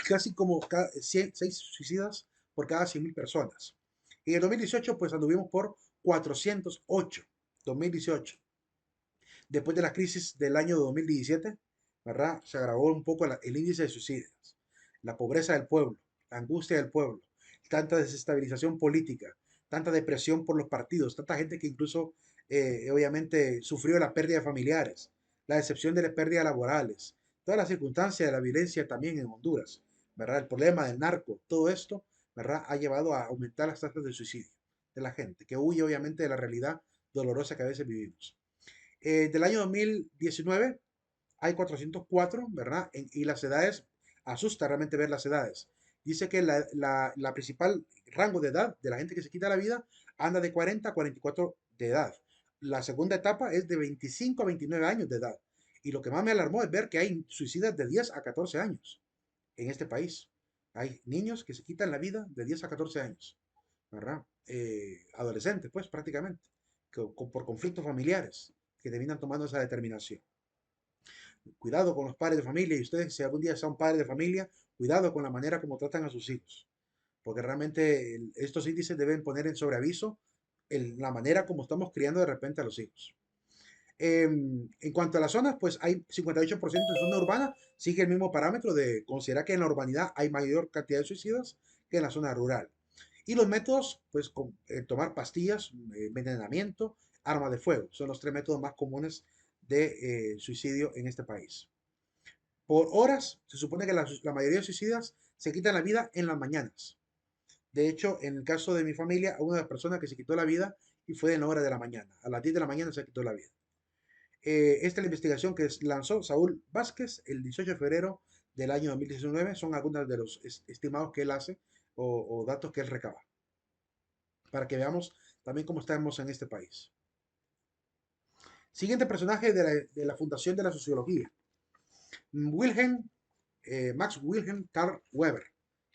Casi como 6 suicidas por cada 100.000 personas. Y en el 2018 pues anduvimos por 408. 2018. Después de la crisis del año 2017, ¿verdad? Se agravó un poco el índice de suicidios, la pobreza del pueblo, la angustia del pueblo, tanta desestabilización política, tanta depresión por los partidos, tanta gente que incluso obviamente sufrió la pérdida de familiares, la decepción de las pérdidas laborales, todas las circunstancias de la violencia también en Honduras, ¿verdad? El problema del narco, todo esto, ¿verdad? Ha llevado a aumentar las tasas de suicidio de la gente, que huye obviamente de la realidad dolorosa que a veces vivimos. Del año 2019 hay 404, ¿verdad? Y las edades, asusta realmente ver las edades. Dice que la principal rango de edad de la gente que se quita la vida anda de 40 a 44 de edad. La segunda etapa es de 25 a 29 años de edad. Y lo que más me alarmó es ver que hay suicidas de 10 a 14 años en este país. Hay niños que se quitan la vida de 10 a 14 años, ¿verdad? Adolescentes, pues prácticamente, por conflictos familiares que terminan tomando esa determinación. Cuidado con los padres de familia y ustedes, si algún día son padres de familia, cuidado con la manera como tratan a sus hijos, porque realmente estos índices deben poner en sobreaviso la manera como estamos criando de repente a los hijos. En cuanto a las zonas, pues hay 58% en zona urbana, sigue el mismo parámetro de considerar que en la urbanidad hay mayor cantidad de suicidas que en la zona rural. Y los métodos, pues, tomar pastillas, envenenamiento, arma de fuego, son los tres métodos más comunes de suicidio en este país. Por horas, se supone que la mayoría de suicidas se quitan la vida en las mañanas. De hecho, en el caso de mi familia, una de las personas que se quitó la vida y fue en la hora de la mañana. A las 10 de la mañana se quitó la vida. Esta es la investigación que lanzó Saúl Vázquez el 18 de febrero del año 2019. Son algunos de los estimados que él hace o datos que él recaba. Para que veamos también cómo estamos en este país. Siguiente personaje de la Fundación de la Sociología. Wilhelm, Max Wilhelm Carl Weber.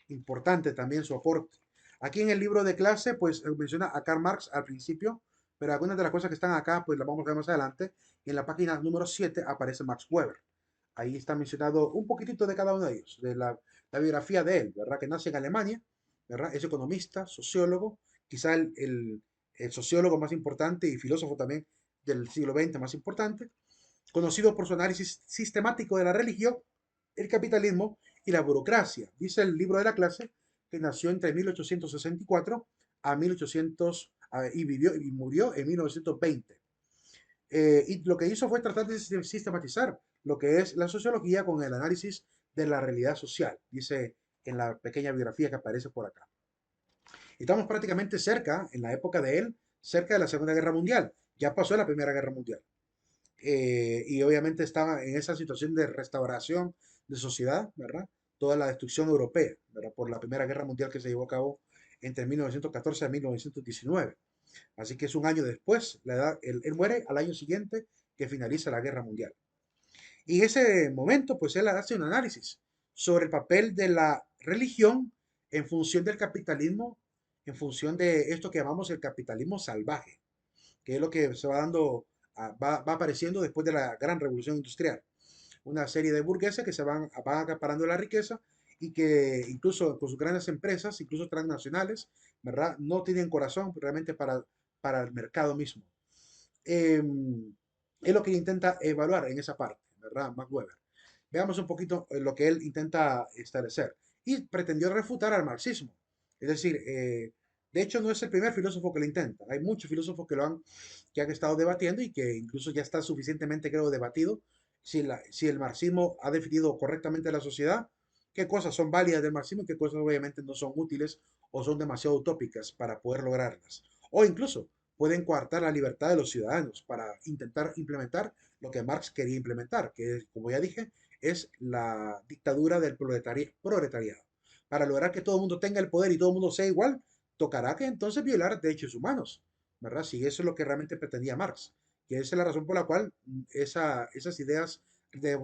Importante también su aporte. Aquí en el libro de clase, pues menciona a Karl Marx al principio, pero algunas de las cosas que están acá, pues las vamos a ver más adelante. En la página número 7 aparece Max Weber. Ahí está mencionado un poquitito de cada uno de ellos, de la biografía de él, ¿verdad? Que nace en Alemania, ¿verdad? Es economista, sociólogo, quizá el sociólogo más importante y filósofo también del siglo XX más importante, conocido por su análisis sistemático de la religión, el capitalismo y la burocracia. Dice el libro de la clase que nació entre 1864 a 1800 y vivió y murió en 1920. Y lo que hizo fue tratar de sistematizar lo que es la sociología con el análisis de la realidad social, dice en la pequeña biografía que aparece por acá. Estamos prácticamente cerca, en la época de él, cerca de la Segunda Guerra Mundial. Ya pasó la Primera Guerra Mundial. Y obviamente estaba en esa situación de restauración de sociedad, ¿verdad? Toda la destrucción europea, ¿verdad? Por la Primera Guerra Mundial que se llevó a cabo entre 1914 y 1919. Así que es un año después, él muere al año siguiente que finaliza la Guerra Mundial. Y en ese momento, pues él hace un análisis sobre el papel de la religión en función del capitalismo, en función de esto que llamamos el capitalismo salvaje, que es lo que se va dando, va apareciendo después de la gran revolución industrial. Una serie de burgueses que van acaparando la riqueza y que incluso con sus grandes empresas, incluso transnacionales, ¿verdad? No tienen corazón realmente para el mercado mismo. Eh, es lo que intenta evaluar en esa parte, ¿verdad? Max Weber. Veamos un poquito lo que él intenta establecer. Y pretendió refutar al marxismo. Es decir, de hecho no es el primer filósofo que lo intenta. Hay muchos filósofos que han estado debatiendo y que incluso ya está suficientemente, creo, debatido si el marxismo ha definido correctamente la sociedad, qué cosas son válidas del marxismo y qué cosas obviamente no son útiles o son demasiado utópicas para poder lograrlas. O incluso pueden coartar la libertad de los ciudadanos para intentar implementar lo que Marx quería implementar, que como ya dije, es la dictadura del proletariado. Para lograr que todo el mundo tenga el poder y todo el mundo sea igual, tocará que entonces violar derechos humanos, ¿verdad? Si eso es lo que realmente pretendía Marx, que esa es la razón por la cual esas ideas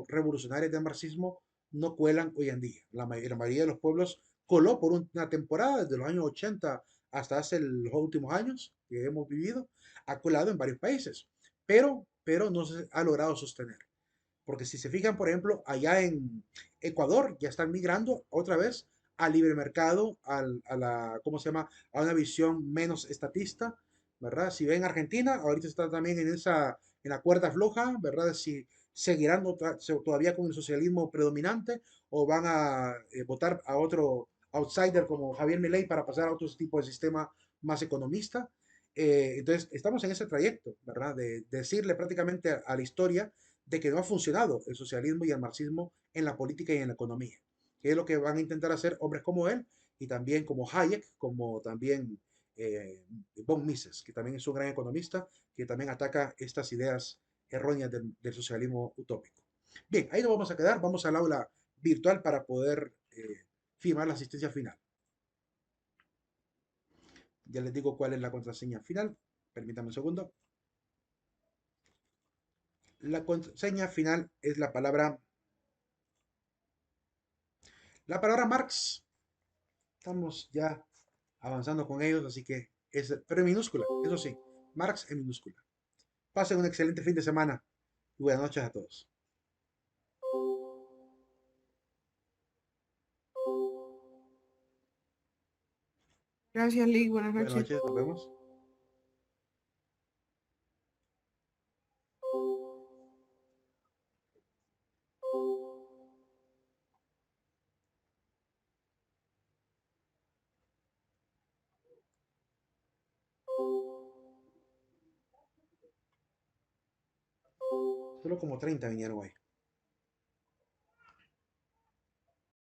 revolucionarias del marxismo no cuelan hoy en día. La mayoría de los pueblos coló por una temporada desde los años 80 hasta hace los últimos años que hemos vivido, ha colado en varios países, pero no se ha logrado sostener. Porque si se fijan, por ejemplo, allá en Ecuador ya están migrando otra vez al libre mercado, ¿cómo se llama? A una visión menos estatista, ¿verdad? Si ven Argentina, ahorita está también en la cuerda floja, ¿verdad? Si seguirán todavía con el socialismo predominante o van a votar a otro outsider como Javier Milei para pasar a otro tipo de sistema más economista. Entonces, estamos en ese trayecto, ¿verdad? De decirle prácticamente a la historia de que no ha funcionado el socialismo y el marxismo en la política y en la economía, que es lo que van a intentar hacer hombres como él y también como Hayek, como también von Mises, que también es un gran economista, que también ataca estas ideas erróneas del socialismo utópico. Bien, ahí nos vamos a quedar, vamos al aula virtual para poder firmar la asistencia final. Ya les digo cuál es la contraseña final, permítanme un segundo. La contraseña final es la palabra Marx. Estamos ya avanzando con ellos, así que pero en minúscula, eso sí, Marx en minúscula. Pasen un excelente fin de semana y buenas noches a todos. Gracias, Lee. Buenas Buenas noches. noches, nos vemos. Solo como 30 vinieron hoy.